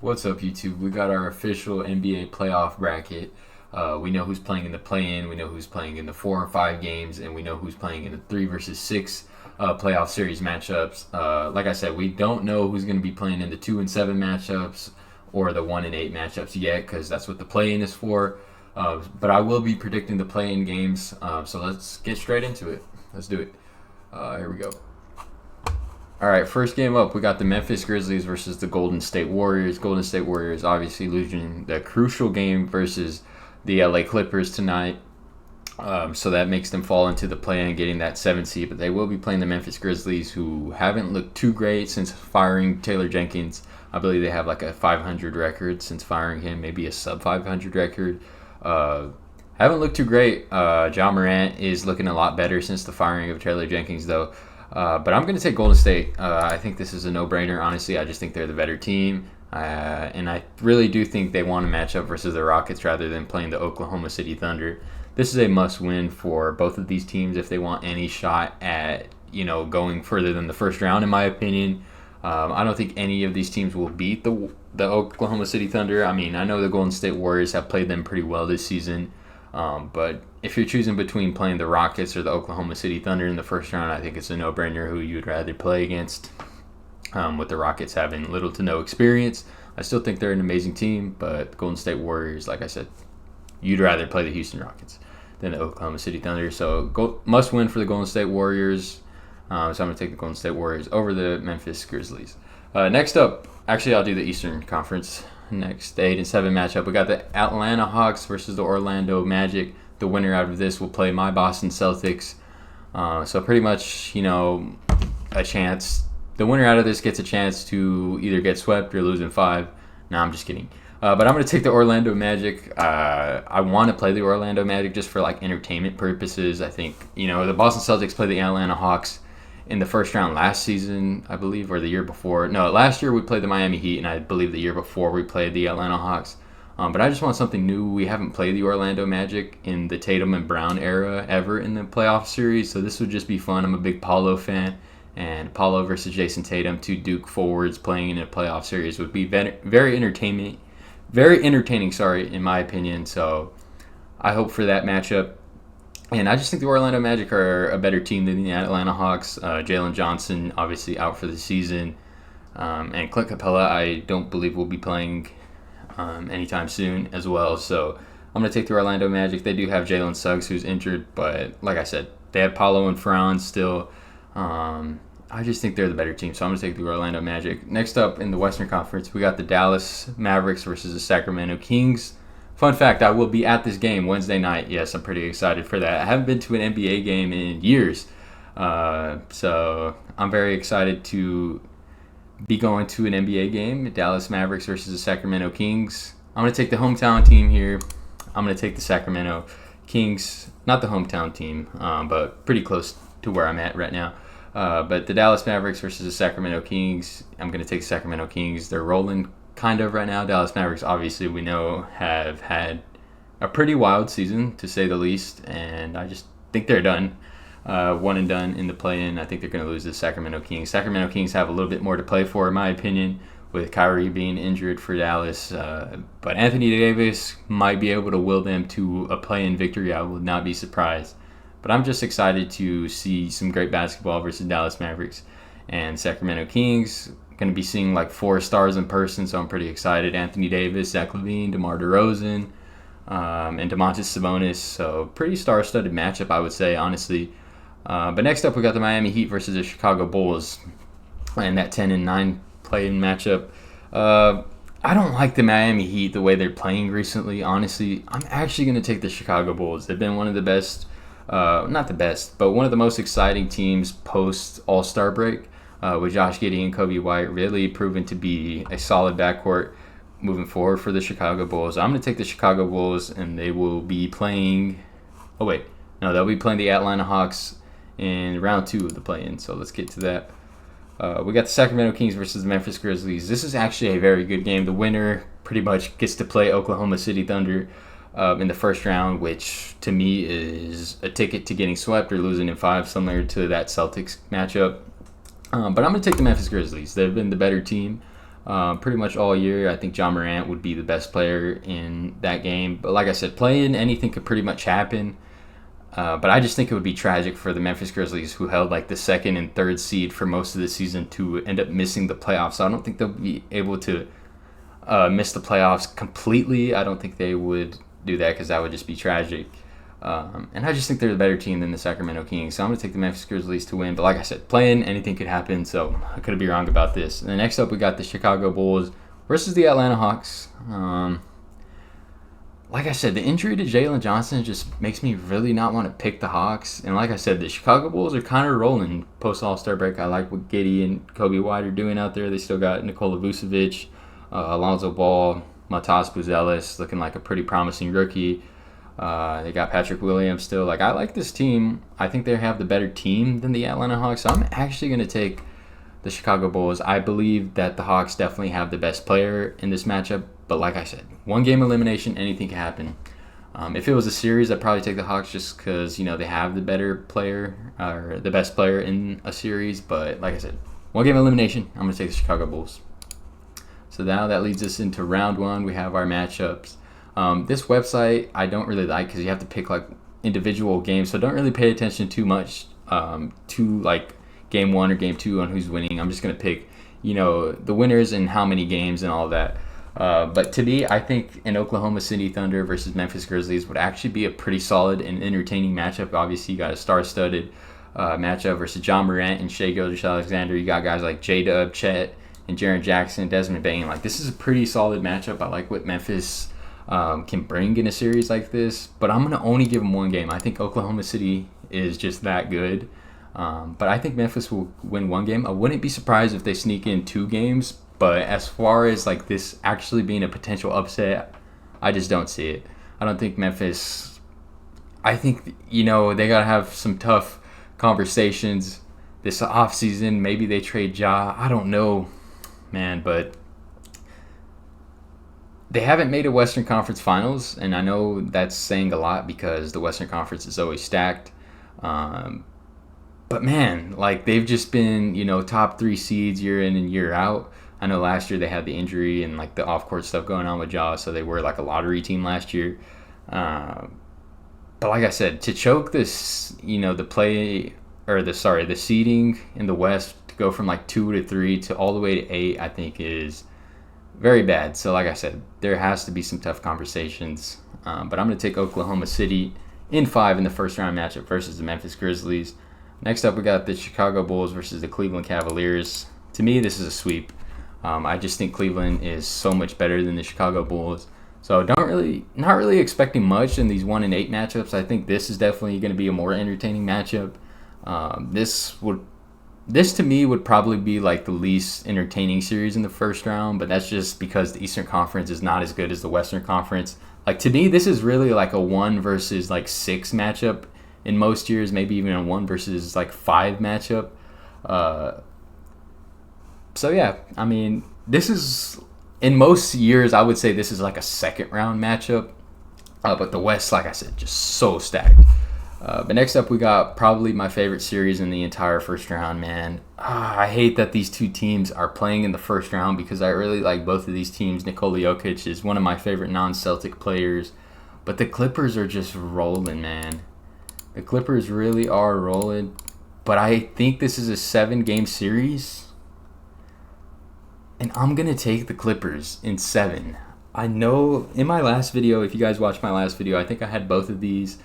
What's up, YouTube? We got our official NBA playoff bracket. We know who's playing in the play-in. We know who's playing in the 4 and 5 games, and we know who's playing in the 3 versus 6 playoff series matchups. Like I said, we don't know who's going to be playing in the 2 and 7 matchups or the 1 and 8 matchups yet, because that's what the play-in is for. But I will be predicting the play-in games. So let's get straight into it. Let's do it. Here we go. All right, first game up, we got the Memphis Grizzlies versus the Golden State Warriors. Golden State Warriors obviously losing the crucial game versus the LA Clippers tonight. So that makes them fall into the play and getting that 7 seed. But they will be playing the Memphis Grizzlies, who haven't looked too great since firing Taylor Jenkins. I believe they have like a 500 record since firing him, maybe a sub 500 record. Haven't looked too great. Ja Morant is looking a lot better since the firing of Taylor Jenkins, though. But I'm going to take Golden State. I think this is a no-brainer, honestly. I just think they're the better team. And I really do think they want to match up versus the Rockets rather than playing the Oklahoma City Thunder. This is a must-win for both of these teams if they want any shot at, going further than the first round, in my opinion. I don't think any of these teams will beat the Oklahoma City Thunder. I mean, I know the Golden State Warriors have played them pretty well this season. But if you're choosing between playing the Rockets or the Oklahoma City Thunder in the first round, I think it's a no-brainer who you'd rather play against. With the Rockets having little to no experience, I still think they're an amazing team, but the Golden State Warriors, like I said, you'd rather play the Houston Rockets than the Oklahoma City Thunder. So must win for the Golden State Warriors. So I'm going to take the Golden State Warriors over the Memphis Grizzlies. Next up, actually I'll do the Eastern Conference. Next 8 and 7 matchup, we got the Atlanta Hawks versus the Orlando Magic. The winner out of this will play my Boston Celtics. So pretty much, a chance. The winner out of this gets a chance to either get swept or lose in 5. No, I'm just kidding. But I'm going to take the Orlando Magic. I want to play the Orlando Magic just for like entertainment purposes. I think, the Boston Celtics play the Atlanta Hawks in the first round last season, I believe, or the year before. No, last year we played the Miami Heat, and I believe the year before we played the Atlanta Hawks. But I just want something new. We haven't played the Orlando Magic in the Tatum and Brown era ever in the playoff series, so this would just be fun. I'm a big Paulo fan, and Paulo versus Jason Tatum, two Duke forwards playing in a playoff series would be very entertaining, sorry, in my opinion. So I hope for that matchup. And I just think the Orlando Magic are a better team than the Atlanta Hawks. Jalen Johnson, obviously, out for the season. And Clint Capella, I don't believe will be playing anytime soon as well. So I'm going to take the Orlando Magic. They do have Jalen Suggs, who's injured. But like I said, they have Paulo and Franz still. I just think they're the better team. So I'm going to take the Orlando Magic. Next up in the Western Conference, we got the Dallas Mavericks versus the Sacramento Kings. Fun fact, I will be at this game Wednesday night. Yes, I'm pretty excited for that. I haven't been to an NBA game in years. So I'm very excited to be going to an NBA game, Dallas Mavericks versus the Sacramento Kings. I'm going to take the hometown team here. I'm going to take the Sacramento Kings. Not the hometown team, but pretty close to where I'm at right now. But the Dallas Mavericks versus the Sacramento Kings. I'm going to take Sacramento Kings. They're rolling kind of right now. Dallas Mavericks, obviously, we know, have had a pretty wild season, to say the least, and I just think they're done. One and done in the play-in. I think they're going to lose to the Sacramento Kings. Sacramento Kings have a little bit more to play for, in my opinion, with Kyrie being injured for Dallas. But Anthony Davis might be able to will them to a play-in victory. I would not be surprised. But I'm just excited to see some great basketball versus Dallas Mavericks and Sacramento Kings. Going to be seeing like 4 stars in person, so I'm pretty excited. Anthony Davis, Zach LaVine, DeMar DeRozan, and Domantas Sabonis. So pretty star-studded matchup, I would say, honestly. But next up, we got the Miami Heat versus the Chicago Bulls, and that 10 and 9 play-in matchup. I don't like the Miami Heat the way they're playing recently. Honestly, I'm actually going to take the Chicago Bulls. They've been one of the best, not the best, but one of the most exciting teams post All-Star break. With Josh Giddey and Kobe White really proven to be a solid backcourt moving forward for the Chicago Bulls. I'm going to take the Chicago Bulls, and they will be playing... Oh, wait. No, they'll be playing the Atlanta Hawks in round 2 of the play-in, so let's get to that. We got the Sacramento Kings versus the Memphis Grizzlies. This is actually a very good game. The winner pretty much gets to play Oklahoma City Thunder in the first round, which to me is a ticket to getting swept or losing in 5, similar to that Celtics matchup. But I'm going to take the Memphis Grizzlies. They've been the better team. pretty much all year. I think John Morant would be the best player in that game. But like I said, playing anything could pretty much happen. But I just think it would be tragic for the Memphis Grizzlies, who held like the second and third seed for most of the season, to end up missing the playoffs. So I don't think they'll be able to miss the playoffs completely. I don't think they would do that because that would just be tragic. And I just think they're the better team than the Sacramento Kings. So I'm going to take the Memphis Grizzlies to win. But like I said, playing, anything could happen. So I could be wrong about this. And then next up, we got the Chicago Bulls versus the Atlanta Hawks. Like I said, the injury to Jalen Johnson just makes me really not want to pick the Hawks. And like I said, the Chicago Bulls are kind of rolling post All-Star break. I like what Giddey and Kobe White are doing out there. They still got Nikola Vucevic, Alonzo Ball, Matas Buzelis looking like a pretty promising rookie. They got Patrick Williams still. Like, I like this team. I think they have the better team than the Atlanta Hawks. So I'm actually going to take the Chicago Bulls. I believe that the Hawks definitely have the best player in this matchup. But like I said, one game elimination, anything can happen. If it was a series, I'd probably take the Hawks just because, they have the better player or the best player in a series. But like I said, one game elimination, I'm going to take the Chicago Bulls. So now that leads us into round one. We have our matchups. This website I don't really like because you have to pick like individual games. So don't really pay attention too much to like game one or game two on who's winning. I'm just going to pick, the winners and how many games and all that. But to me, I think an Oklahoma City Thunder versus Memphis Grizzlies would actually be a pretty solid and entertaining matchup. Obviously, you got a star-studded matchup versus John Morant and Shai Gilgeous-Alexander. You got guys like J-Dub, Chet, and Jaren Jackson, Desmond Bane. Like, this is a pretty solid matchup. I like what Memphis can bring in a series like this. But I'm going to only give them one game. I think Oklahoma City is just that good. But I think Memphis will win one game. I wouldn't be surprised if they sneak in 2 games. But as far as like this actually being a potential upset, I just don't see it. I don't think Memphis. I think they gotta have some tough conversations this offseason. Maybe they trade Ja. I don't know, man. But they haven't made a Western Conference Finals, and I know that's saying a lot because the Western Conference is always stacked. But man, like they've just been top 3 seeds year in and year out. I know last year they had the injury and like the off-court stuff going on with Ja, so they were like a lottery team last year. But like I said, to choke this, the seeding in the West to go from like 2 to 3 to all the way to 8, I think is very bad. So like I said, there has to be some tough conversations. But I'm going to take Oklahoma City in 5 in the first round matchup versus the Memphis Grizzlies. Next up, we got the Chicago Bulls versus the Cleveland Cavaliers. To me, this is a sweep. I just think Cleveland is so much better than the Chicago Bulls. So not really expecting much in these 1 and 8 matchups. I think this is definitely going to be a more entertaining matchup. This to me would probably be like the least entertaining series in the first round, but that's just because the Eastern Conference is not as good as the Western Conference. Like to me, this is really like a 1 versus like 6 matchup in most years, maybe even a 1 versus like 5 matchup. So yeah, I mean, this is in most years I would say this is like a second round matchup, but the West, like I said, just so stacked. But next up, we got probably my favorite series in the entire first round, man. I hate that these 2 teams are playing in the first round because I really like both of these teams. Nikola Jokic is one of my favorite non-Celtic players, but the Clippers are just rolling, man. The Clippers really are rolling, but I think this is a 7-game series. And I'm going to take the Clippers in 7. I know in my last video, if you guys watched my last video, I think I had both of these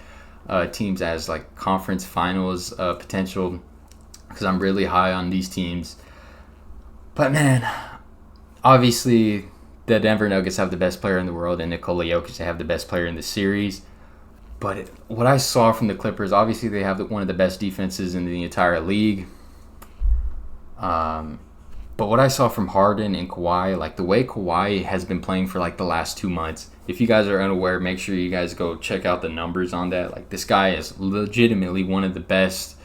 teams as like conference finals potential because I'm really high on these teams. But man, obviously the Denver Nuggets have the best player in the world and Nikola Jokic have the best player in the series. But what I saw from the Clippers, obviously they have one of the best defenses in the entire league. But what I saw from Harden and Kawhi, like the way Kawhi has been playing for like the last 2 months, if you guys are unaware, make sure you guys go check out the numbers on that. Like this guy is legitimately one of the best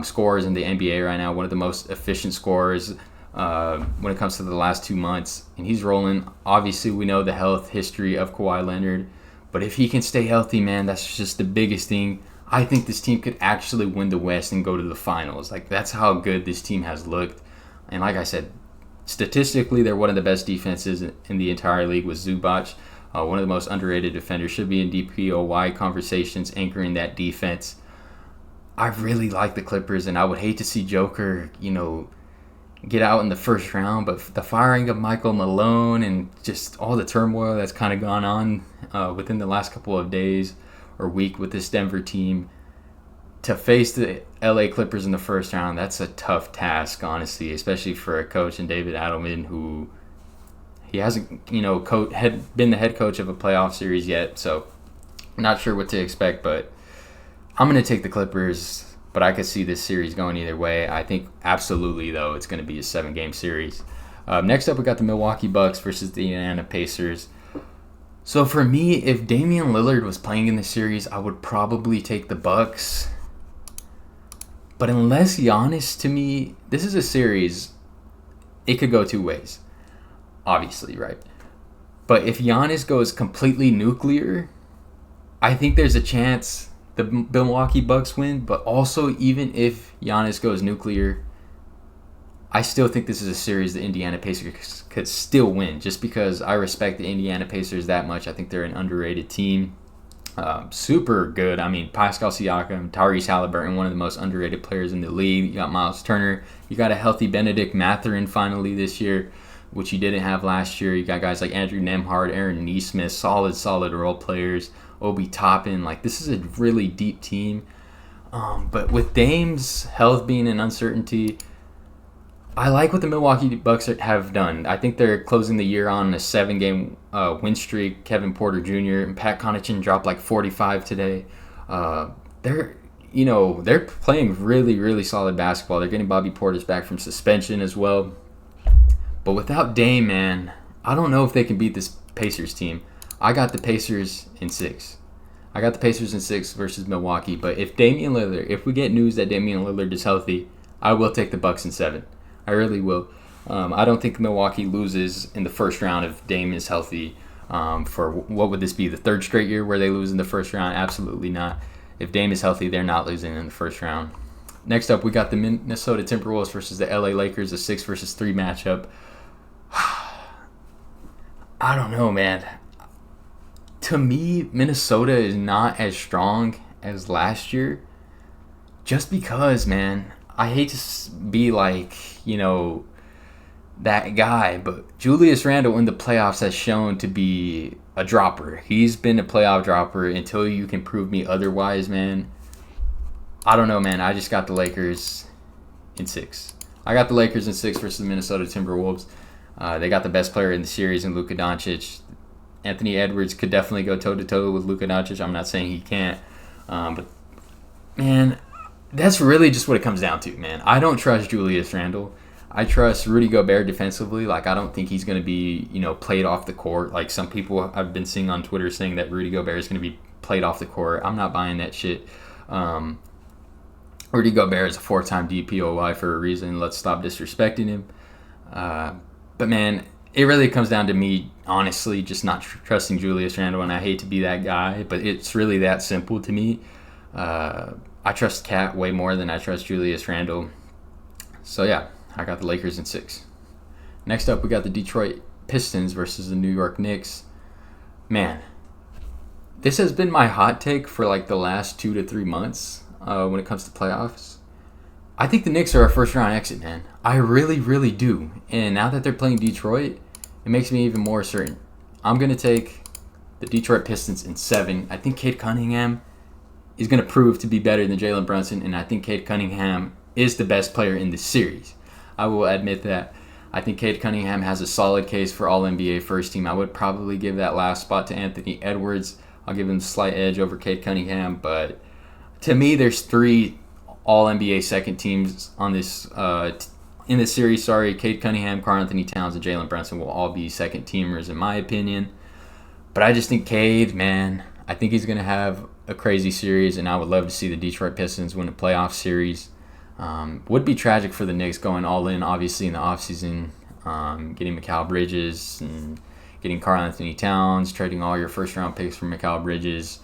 scorers in the NBA right now, one of the most efficient scorers when it comes to the last 2 months. And he's rolling. Obviously, we know the health history of Kawhi Leonard. But if he can stay healthy, man, that's just the biggest thing. I think this team could actually win the West and go to the finals. Like that's how good this team has looked. And like I said, Statistically, they're one of the best defenses in the entire league with Zubac. One of the most underrated defenders, should be in DPOY conversations, anchoring that defense. I really like the Clippers, and I would hate to see Joker, get out in the first round. But the firing of Michael Malone and just all the turmoil that's kind of gone on within the last couple of days or week with this Denver team, to face the LA Clippers in the first round, that's a tough task, honestly, especially for a coach in David Adelman, who he hasn't, been the head coach of a playoff series yet. So not sure what to expect, but I'm going to take the Clippers, but I could see this series going either way. I think absolutely, though, it's going to be a 7-game series. Next up, we got the Milwaukee Bucks versus the Indiana Pacers. So for me, if Damian Lillard was playing in the series, I would probably take the Bucks. But unless Giannis, to me, this is a series, it could go two ways, obviously, right? But if Giannis goes completely nuclear, I think there's a chance the Milwaukee Bucks win. But also, even if Giannis goes nuclear, I still think this is a series the Indiana Pacers could still win, just because I respect the Indiana Pacers that much. I think they're an underrated team. Super good. I mean, Pascal Siakam, Tyrese Halliburton, one of the most underrated players in the league. You got Miles Turner. You got a healthy Benedict Mathurin finally this year, which you didn't have last year. You got guys like Andrew Nembhard, Aaron Nesmith, solid role players. Obi Toppin. Like, this is a really deep team. But with Dame's health being an uncertainty, I like what the Milwaukee Bucks have done. I think they're closing the year on a 7-game win streak. Kevin Porter Jr. and Pat Connaughton dropped like 45 today. They're playing really solid basketball. They're getting Bobby Portis back from suspension as well. But without Dame, man, I don't know if they can beat this Pacers team. I got the Pacers in 6. I got the Pacers in 6 versus Milwaukee. But if we get news that Damian Lillard is healthy, I will take the Bucks in 7. I really will. I don't think Milwaukee loses in the first round if Dame is healthy. For what would this be, the 3rd straight year where they lose in the first round? Absolutely not. If Dame is healthy, they're not losing in the first round. Next up, we got the Minnesota Timberwolves versus the LA Lakers, a 6 versus 3 matchup. I don't know, man. To me, Minnesota is not as strong as last year. Just because, man, I hate to be like, that guy, but Julius Randle in the playoffs has shown to be a dropper. He's been a playoff dropper until you can prove me otherwise, man. I don't know, man. I just got the Lakers in 6. I got the Lakers in 6 versus the Minnesota Timberwolves. They got the best player in the series in Luka Doncic. Anthony Edwards could definitely go toe-to-toe with Luka Doncic. I'm not saying he can't. But, man, that's really just what it comes down to, man. I don't trust Julius Randle. I trust Rudy Gobert defensively. Like, I don't think he's going to be, played off the court. Like, some people I've been seeing on Twitter saying that Rudy Gobert is going to be played off the court. I'm not buying that shit. Rudy Gobert is a 4-time DPOY for a reason. Let's stop disrespecting him. But, man, it really comes down to me, honestly, just not trusting Julius Randle, and I hate to be that guy, but it's really that simple to me. I trust Cat way more than I trust Julius Randle. So, yeah, I got the Lakers in 6. Next up, we got the Detroit Pistons versus the New York Knicks. Man, this has been my hot take for like the last 2 to 3 months when it comes to playoffs. I think the Knicks are a first-round exit, man. I really do. And now that they're playing Detroit, it makes me even more certain. I'm going to take the Detroit Pistons in 7. I think Cade Cunningham is going to prove to be better than Jalen Brunson, and I think Cade Cunningham is the best player in this series. I will admit that. I think Cade Cunningham has a solid case for All-NBA first team. I would probably give that last spot to Anthony Edwards. I'll give him a slight edge over Cade Cunningham, but to me, there's 3 All-NBA second teams on this in this series. Cade Cunningham, Karl-Anthony Towns, and Jalen Brunson will all be second teamers in my opinion. But I just think Cade, man, I think he's going to have a crazy series, and I would love to see the Detroit Pistons win a playoff series. Would be tragic for the Knicks going all in, obviously, in the offseason, getting Mikal Bridges and getting Karl-Anthony Towns, trading all your first-round picks for Mikal Bridges.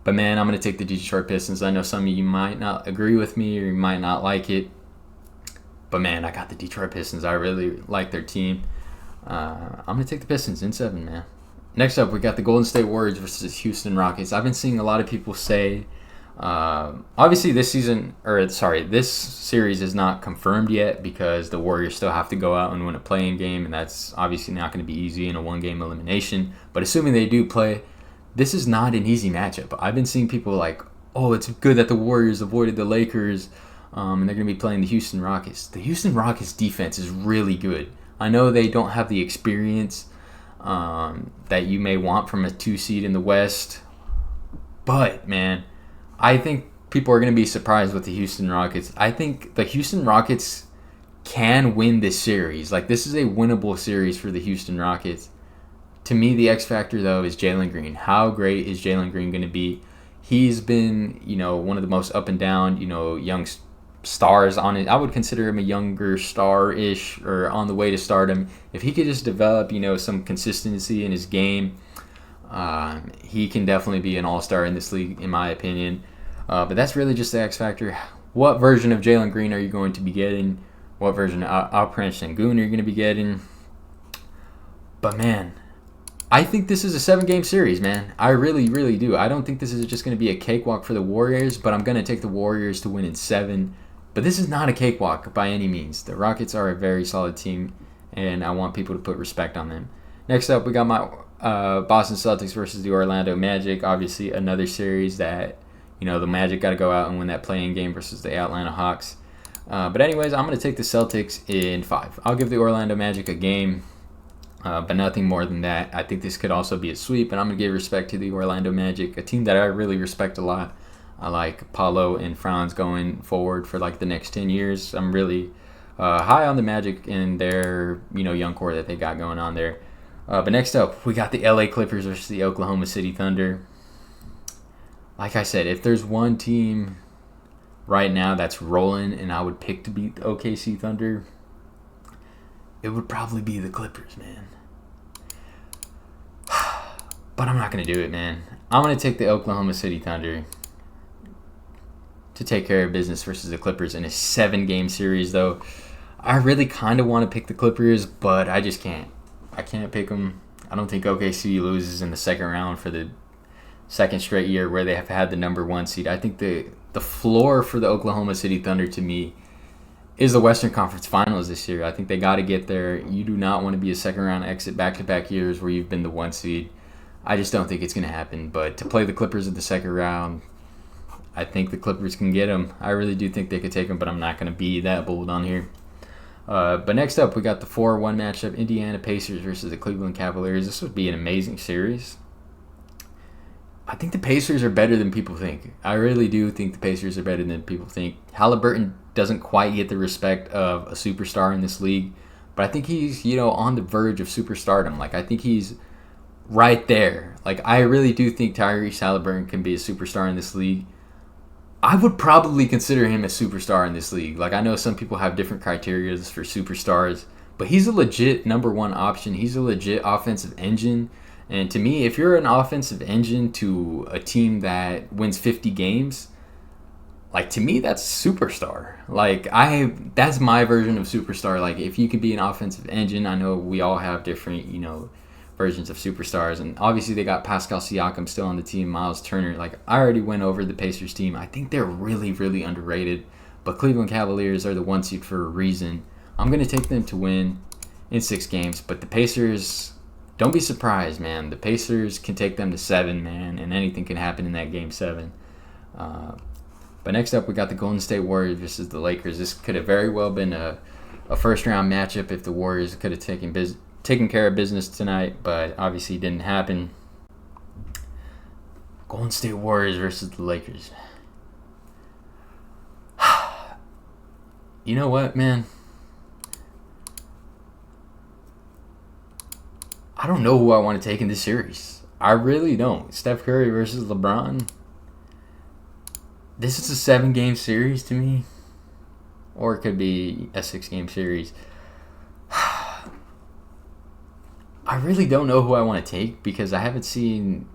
But, man, I'm going to take the Detroit Pistons. I know some of you might not agree with me or you might not like it. But man, I got the Detroit Pistons. I really like their team. I'm going to take the Pistons in 7, man. Next up, we got the Golden State Warriors versus Houston Rockets. I've been seeing a lot of people say, obviously this series is not confirmed yet because the Warriors still have to go out and win a play-in game, and that's obviously not going to be easy in a one-game elimination. But assuming they do play, this is not an easy matchup. I've been seeing people like, oh, it's good that the Warriors avoided the Lakers, and they're going to be playing the Houston Rockets. The Houston Rockets defense is really good. I know they don't have the experience that you may want from a 2 seed in the West, but man, I think people are going to be surprised with the Houston Rockets. I think the Houston Rockets can win this series. Like, this is a winnable series for the Houston Rockets. To me, the X factor though is Jalen Green. How great is Jalen Green going to be? He's been, one of the most up and down, young stars on it. I would consider him a younger star-ish or on the way to stardom. If he could just develop, some consistency in his game, he can definitely be an all-star in this league, in my opinion. But that's really just the X factor. What version of Jalen Green are you going to be getting? What version of Alperen Sengun are you going to be getting? But man, I think this is a 7-game series, man. I really, really do. I don't think this is just going to be a cakewalk for the Warriors, but I'm going to take the Warriors to win in 7. But this is not a cakewalk by any means. The Rockets are a very solid team, and I want people to put respect on them. Next up, we got my Boston Celtics versus the Orlando Magic. Obviously, another series that, the Magic got to go out and win that play-in game versus the Atlanta Hawks. But anyways, I'm going to take the Celtics in 5. I'll give the Orlando Magic a game, but nothing more than that. I think this could also be a sweep, and I'm going to give respect to the Orlando Magic, a team that I really respect a lot. I like Paolo and Franz going forward for like the next 10 years. I'm really high on the Magic and their young core that they got going on there. But next up, we got the LA Clippers versus the Oklahoma City Thunder. Like I said, if there's one team right now that's rolling and I would pick to beat the OKC Thunder, it would probably be the Clippers, man. But I'm not going to do it, man. I'm going to take the Oklahoma City Thunder to take care of business versus the Clippers in a 7-game series, though. I really kind of want to pick the Clippers, but I just can't. I can't pick them. I don't think OKC loses in the second round for the second straight year where they have had the number 1 seed. I think the floor for the Oklahoma City Thunder, to me, is the Western Conference Finals this year. I think they got to get there. You do not want to be a second-round exit back-to-back years where you've been the 1 seed. I just don't think it's going to happen. But to play the Clippers in the second round, I think the Clippers can get them. I really do think they could take them, but I'm not going to be that bold on here. But next up, we got the 4-1 matchup, Indiana Pacers versus the Cleveland Cavaliers. This would be an amazing series. I think the Pacers are better than people think. I really do think the Pacers are better than people think. Halliburton doesn't quite get the respect of a superstar in this league, but I think he's, on the verge of superstardom. Like, I think he's right there. Like, I really do think Tyrese Halliburton can be a superstar in this league. I would probably consider him a superstar in this league. Like, I know some people have different criteria for superstars, but he's a legit number 1 option. He's a legit offensive engine. And to me, if you're an offensive engine to a team that wins 50 games, like, to me, that's superstar. Like, that's my version of superstar. Like, if you could be an offensive engine, I know we all have different, versions of superstars. And obviously they got Pascal Siakam still on the team, Miles Turner. Like, I already went over the Pacers team. I think they're really, really underrated. But Cleveland Cavaliers are the 1 seed for a reason. I'm going to take them to win in 6 games. But the Pacers, don't be surprised, man. The Pacers can take them to 7, man. And anything can happen in that game 7. But next up, we got the Golden State Warriors versus the Lakers. This could have very well been a first-round matchup if the Warriors could have taken care of business tonight, but obviously it didn't happen. Golden State Warriors versus the Lakers. You know what, man? I don't know who I want to take in this series. I really don't. Steph Curry versus LeBron. This is a 7-game series to me. Or it could be a 6-game series. I really don't know who I want to take because I haven't seen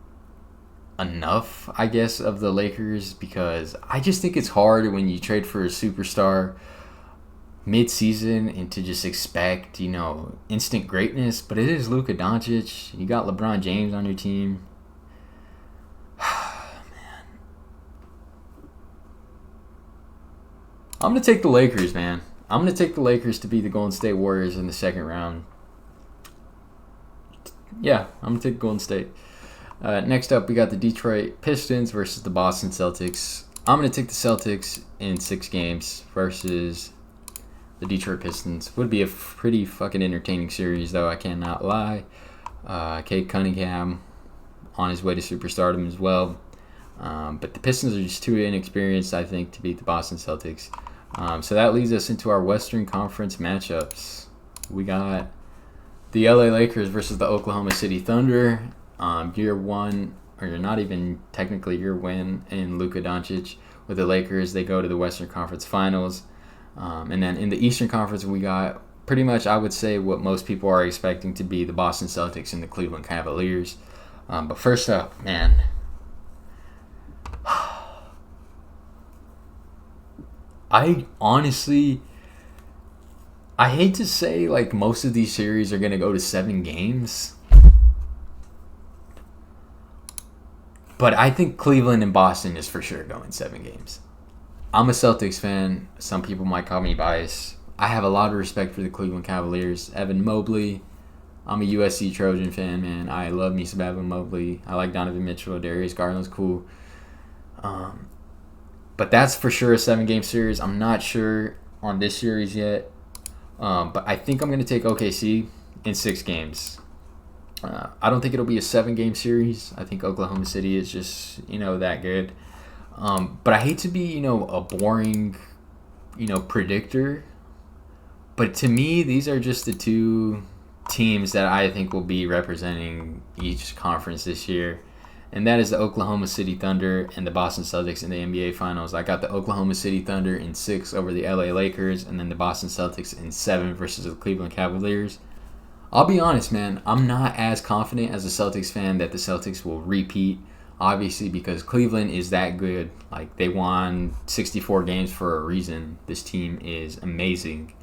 enough, I guess, of the Lakers, because I just think it's hard when you trade for a superstar mid-season and to just expect, instant greatness. But it is Luka Doncic. You got LeBron James on your team. I'm going to take the Lakers, man. I'm going to take the Lakers to beat the Golden State Warriors in the second round. Yeah, I'm going to take Golden State. Next up, we got the Detroit Pistons versus the Boston Celtics. I'm going to take the Celtics in 6 games versus the Detroit Pistons. Would be a pretty fucking entertaining series, though, I cannot lie. Cade Cunningham on his way to superstardom as well. But the Pistons are just too inexperienced, I think, to beat the Boston Celtics. So that leads us into our Western Conference matchups. We got the LA Lakers versus the Oklahoma City Thunder. Year one, or not even technically year one, in Luka Doncic. With the Lakers, they go to the Western Conference Finals. And then in the Eastern Conference, we got pretty much, I would say, what most people are expecting to be the Boston Celtics and the Cleveland Cavaliers. But first up, man. I hate to say, like, most of these series are going to go to 7 games. But I think Cleveland and Boston is for sure going 7 games. I'm a Celtics fan. Some people might call me biased. I have a lot of respect for the Cleveland Cavaliers. Evan Mobley. I'm a USC Trojan fan, man. I love me some Evan Mobley. I like Donovan Mitchell. Darius Garland's cool. But that's for sure a 7-game series. I'm not sure on this series yet. But I think I'm going to take OKC in 6 games. I don't think it'll be a 7-game series. I think Oklahoma City is just, that good. But I hate to be, a boring, predictor. But to me, these are just the 2 teams that I think will be representing each conference this year. And that is the Oklahoma City Thunder and the Boston Celtics in the NBA Finals. I got the Oklahoma City Thunder in 6 over the LA Lakers, and then the Boston Celtics in 7 versus the Cleveland Cavaliers. I'll be honest, man. I'm not as confident as a Celtics fan that the Celtics will repeat, obviously, because Cleveland is that good. Like, they won 64 games for a reason. This team is amazing.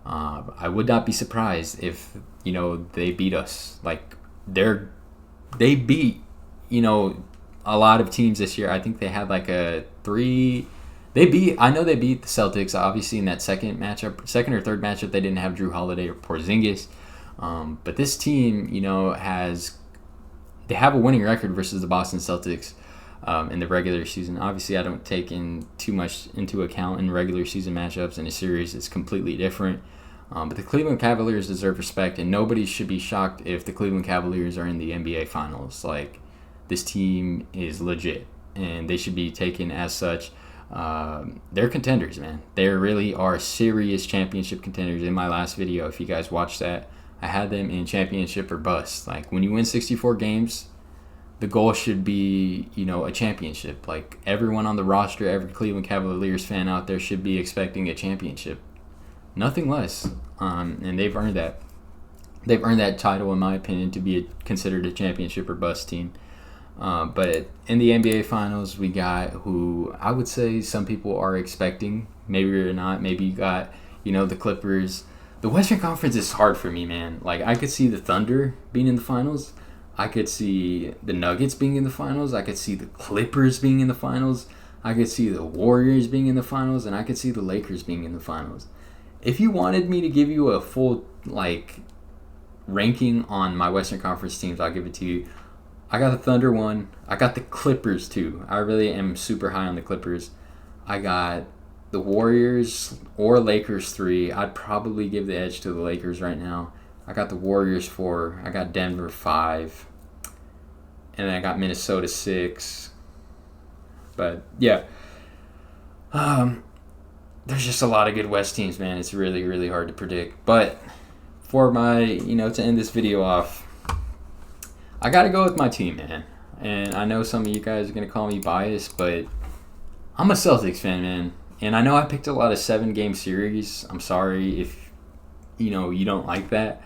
I would not be surprised if, they beat us. Like, they beat, a lot of teams this year. I think they had like I know they beat the Celtics, obviously, in that second or third matchup. They didn't have Drew Holiday or Porzingis. But this team, they have a winning record versus the Boston Celtics in the regular season. Obviously, I don't take in too much into account in regular season matchups. In a series, it's completely different. But the Cleveland Cavaliers deserve respect, and nobody should be shocked if the Cleveland Cavaliers are in the NBA Finals. Like, this team is legit, and they should be taken as such. They're contenders, man. They really are serious championship contenders. In my last video, if you guys watched that, I had them in championship or bust. Like, when you win 64 games, the goal should be, a championship. Like, everyone on the roster, every Cleveland Cavaliers fan out there should be expecting a championship. Nothing less. And they've earned that. They've earned that title, in my opinion, to be considered a championship or bust team. But in the NBA Finals, we got who I would say some people are expecting. Maybe or not. Maybe you got, the Clippers. The Western Conference is hard for me, man. Like, I could see the Thunder being in the finals. I could see the Nuggets being in the finals. I could see the Clippers being in the finals. I could see the Warriors being in the finals. And I could see the Lakers being in the finals. If you wanted me to give you a full, ranking on my Western Conference teams, I'll give it to you. I got the Thunder 1. I got the Clippers 2. I really am super high on the Clippers. I got the Warriors or Lakers 3. I'd probably give the edge to the Lakers right now. I got the Warriors 4. I got Denver 5. And then I got Minnesota 6. But, yeah. There's just a lot of good West teams, man. It's really, really hard to predict. But for my, to end this video off, I got to go with my team, man. And I know some of you guys are going to call me biased, but I'm a Celtics fan, man. And I know I picked a lot of 7-game series. I'm sorry if, you don't like that.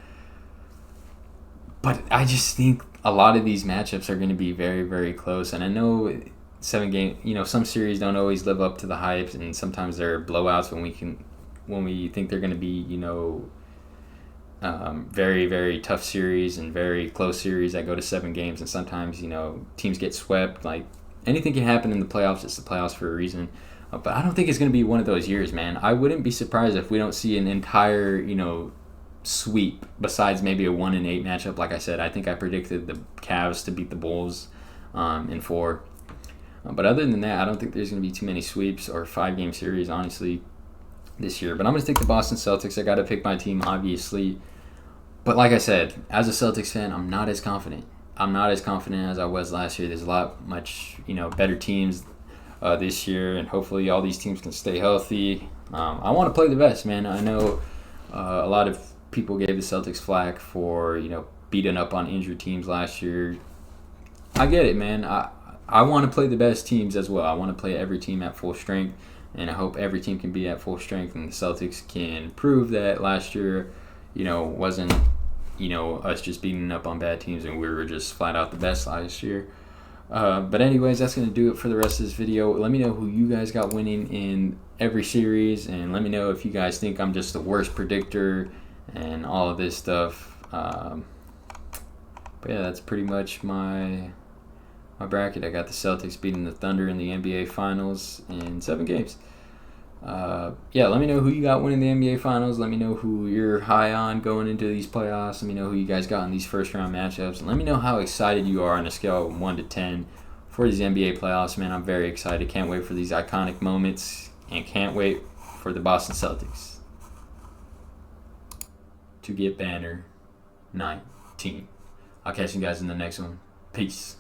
But I just think a lot of these matchups are going to be very, very close. And I know 7-game, some series don't always live up to the hype. And sometimes there are blowouts when we can when we think they're going to be, very, very tough series and very close series that go to 7 games, and sometimes, teams get swept. Like, anything can happen in the playoffs. It's the playoffs for a reason. But I don't think it's going to be one of those years, man. I wouldn't be surprised if we don't see an entire, sweep besides maybe a 1-8 matchup. Like I said, I think I predicted the Cavs to beat the Bulls in 4. But other than that, I don't think there's going to be too many sweeps or 5-game series, honestly, this year. But I'm going to take the Boston Celtics. I got to pick my team, obviously. But like I said, as a Celtics fan, I'm not as confident. I'm not as confident as I was last year. There's a lot much, better teams this year, and hopefully all these teams can stay healthy. I want to play the best, man. I know a lot of people gave the Celtics flack for, beating up on injured teams last year. I get it, man. I want to play the best teams as well. I want to play every team at full strength, and I hope every team can be at full strength, and the Celtics can prove that last year, wasn't, us just beating up on bad teams and we were just flat out the best last year. But anyways, that's going to do it for the rest of this video. Let me know who you guys got winning in every series, and let me know if you guys think I'm just the worst predictor and all of this stuff. But yeah, that's pretty much my bracket. I got the Celtics beating the Thunder in the NBA Finals in 7 games. Yeah, let me know who you got winning the NBA Finals. Let me know who you're high on going into these playoffs. Let me know who you guys got in these first-round matchups. And let me know how excited you are on a scale of 1 to 10 for these NBA playoffs, man. I'm very excited. Can't wait for these iconic moments, and can't wait for the Boston Celtics to get banner 19. I'll catch you guys in the next one. Peace.